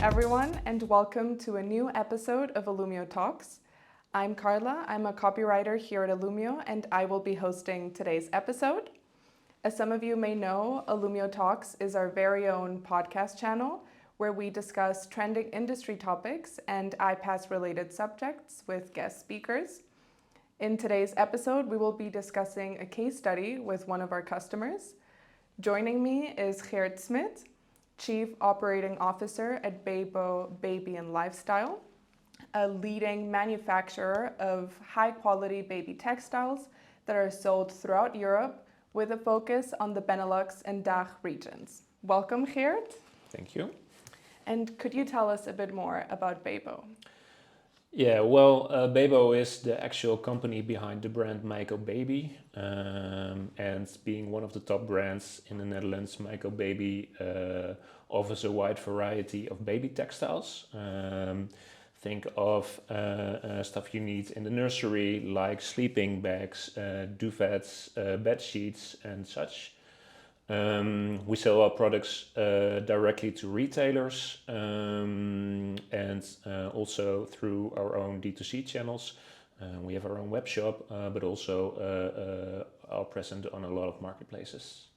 everyone, and welcome to a new episode of Alumio Talks. I'm Carla, I'm a copywriter here at Alumio, and I will be hosting today's episode. As some of you may know, Alumio Talks is our very own podcast channel where we discuss trending industry topics and iPaaS-related subjects with guest speakers. In today's episode, we will be discussing a case study with one of our customers. Joining me is Geert Smit, Chief Operating Officer at Bebo Baby and Lifestyle, a leading manufacturer of high-quality baby textiles that are sold throughout Europe with a focus on the Benelux and DACH regions. Welcome, Geert. Thank you. And could you tell us a bit more about Bebo? Yeah, well, Bebo is the actual company behind the brand Myco Baby, and being one of the top brands in the Netherlands, Myco Baby offers a wide variety of baby textiles. Think of stuff you need in the nursery, like sleeping bags, duvets, bed sheets, and such. We sell our products directly to retailers and also through our own D2C channels. We have our own web shop, but also are present on a lot of marketplaces.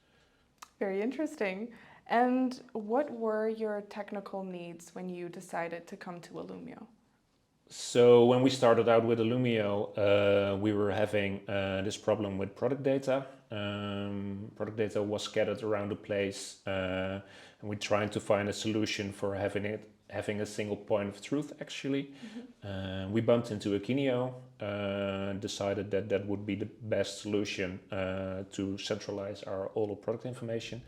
Very interesting. And what were your technical needs when you decided to come to Alumio? So when we started out with Alumio, we were having this problem with product data. Product data was scattered around the place, and we tried to find a solution for having a single point of truth. Actually, we bumped into Akinio, decided that would be the best solution to centralize all the product information.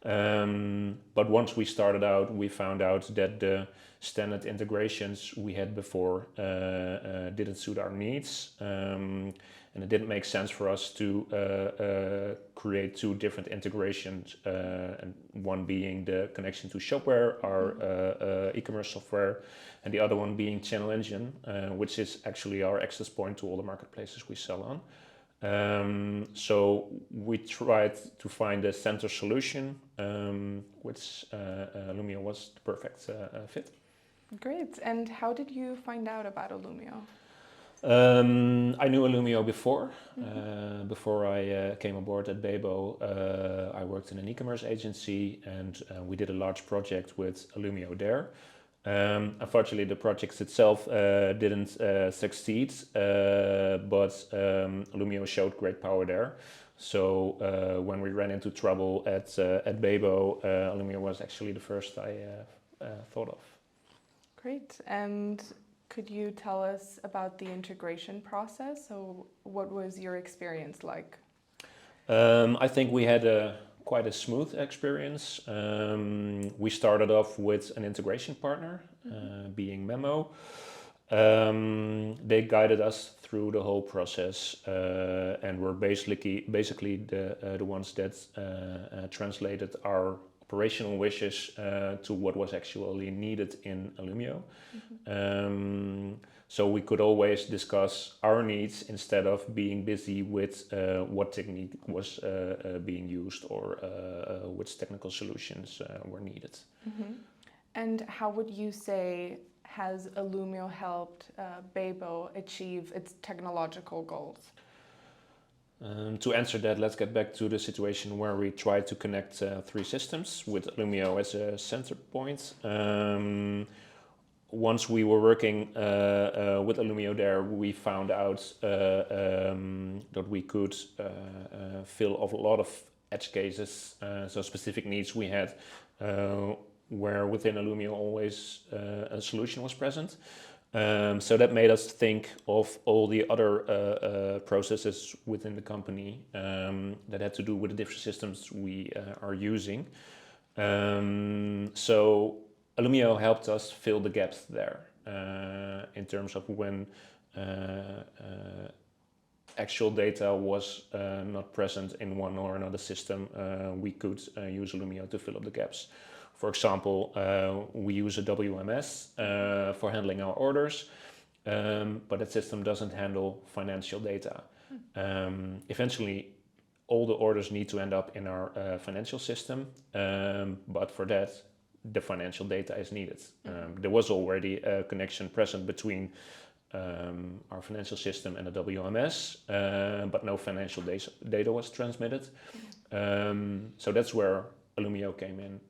But once we started out, we found out that the standard integrations we had before didn't suit our needs, and it didn't make sense for us to create two different integrations, and one being the connection to Shopware, our e-commerce software, and the other one being Channel Engine, which is actually our access point to all the marketplaces we sell on. So we tried to find a center solution, which Alumio was the perfect fit. Great. And how did you find out about Alumio? I knew Alumio before. Before I came aboard at Bebo, I worked in an e-commerce agency, and we did a large project with Alumio there. Unfortunately, the project itself didn't succeed, but Alumio showed great power there. So when we ran into trouble at Bebo, Alumio was actually the first I thought of. Great. And could you tell us about the integration process? So what was your experience like? I think we had quite a smooth experience. We started off with an integration partner, being Memo. They guided us through the whole process, and were basically the ones that translated our operational wishes to what was actually needed in Alumio. So we could always discuss our needs instead of being busy with what technique was being used or which technical solutions were needed. And how would you say has Alumio helped Bebo achieve its technological goals? To answer that, let's get back to the situation where we tried to connect three systems with Alumio as a center point. Once we were working with Alumio there, we found out that we could fill a lot of edge cases, so specific needs we had, where within Alumio always a solution was present. So that made us think of all the other processes within the company that had to do with the different systems we are using. So Alumio helped us fill the gaps there in terms of when actual data was not present in one or another system, we could use Alumio to fill up the gaps. For example, we use a WMS for handling our orders, but that system doesn't handle financial data. Eventually, all the orders need to end up in our financial system, but for that, the financial data is needed. There was already a connection present between our financial system and the WMS, but no financial data was transmitted. So that's where Alumio came in.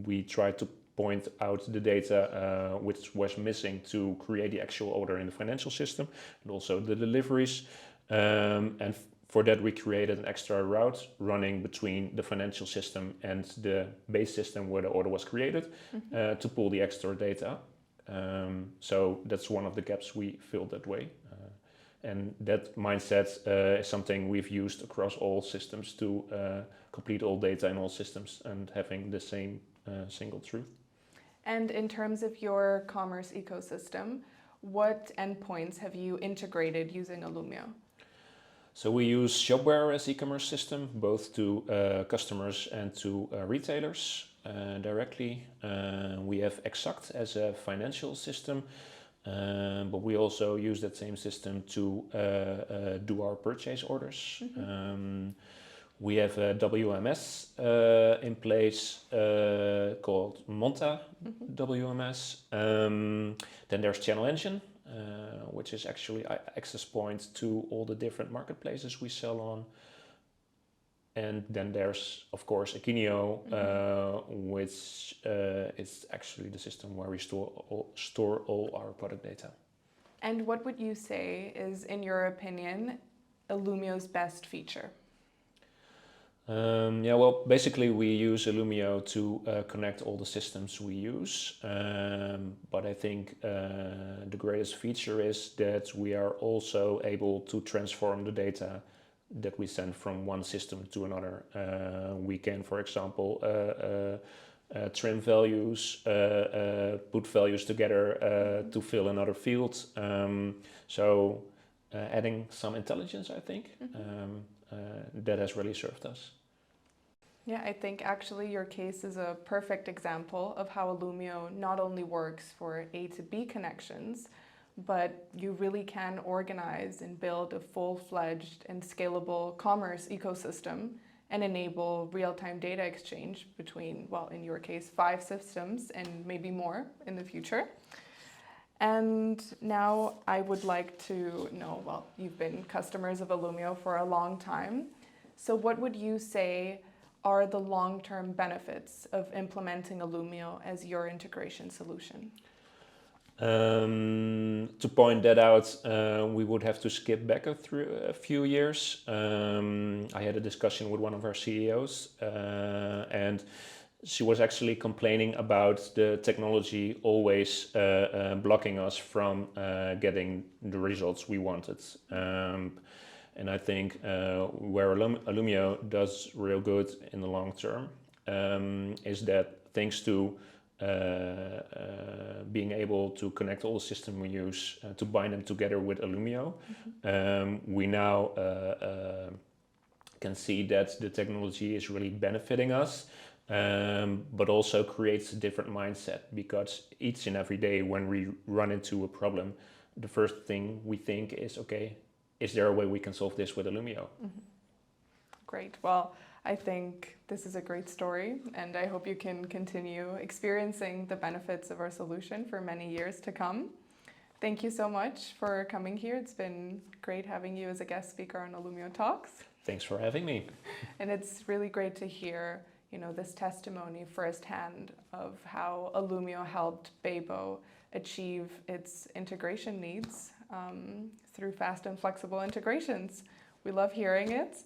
We tried to point out the data which was missing to create the actual order in the financial system, and also the deliveries. And for that, we created an extra route running between the financial system and the base system where the order was created to pull the extra data. So that's one of the gaps we filled that way. And that mindset is something we've used across all systems to complete all data in all systems and having the same single truth. And in terms of your commerce ecosystem, what endpoints have you integrated using Alumio? So we use Shopware as e-commerce system, both to customers and to retailers directly. We have Exact as a financial system, but we also use that same system to do our purchase orders. We have a WMS in place called Monta WMS. Then there's Channel Engine, which is actually access point to all the different marketplaces we sell on. And then there's, of course, Akinio, which is actually the system where we store all our product data. And what would you say is, in your opinion, Alumio's best feature? Well, basically we use Alumio to connect all the systems we use. But I think the greatest feature is that we are also able to transform the data that we send from one system to another. We can, for example, trim values, put values together to fill another field. So adding some intelligence, I think, that has really served us. Yeah, I think actually your case is a perfect example of how Alumio not only works for A to B connections, but you really can organize and build a full-fledged and scalable commerce ecosystem and enable real-time data exchange between, well, in your case, 5 systems and maybe more in the future. And now I would like to know, well, you've been customers of Alumio for a long time. So what would you say are the long-term benefits of implementing Alumio as your integration solution? To point that out, we would have to skip back a few years. I had a discussion with one of our CEOs, and she was actually complaining about the technology always blocking us from getting the results we wanted. And I think where Alumio does real good in the long term is that thanks to being able to connect all the systems we use to bind them together with Alumio, we now can see that the technology is really benefiting us, but also creates a different mindset, because each and every day when we run into a problem, the first thing we think is, okay, is there a way we can solve this with Alumio? Great. Well, I think this is a great story, and I hope you can continue experiencing the benefits of our solution for many years to come. Thank you so much for coming here. It's been great having you as a guest speaker on Alumio Talks. Thanks for having me. And it's really great to hear, this testimony firsthand of how Alumio helped Bebo achieve its integration needs through fast and flexible integrations. We love hearing it.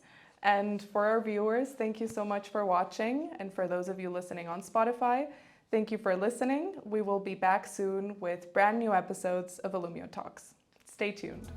And for our viewers, thank you so much for watching. And for those of you listening on Spotify, thank you for listening. We will be back soon with brand new episodes of Alumio Talks. Stay tuned.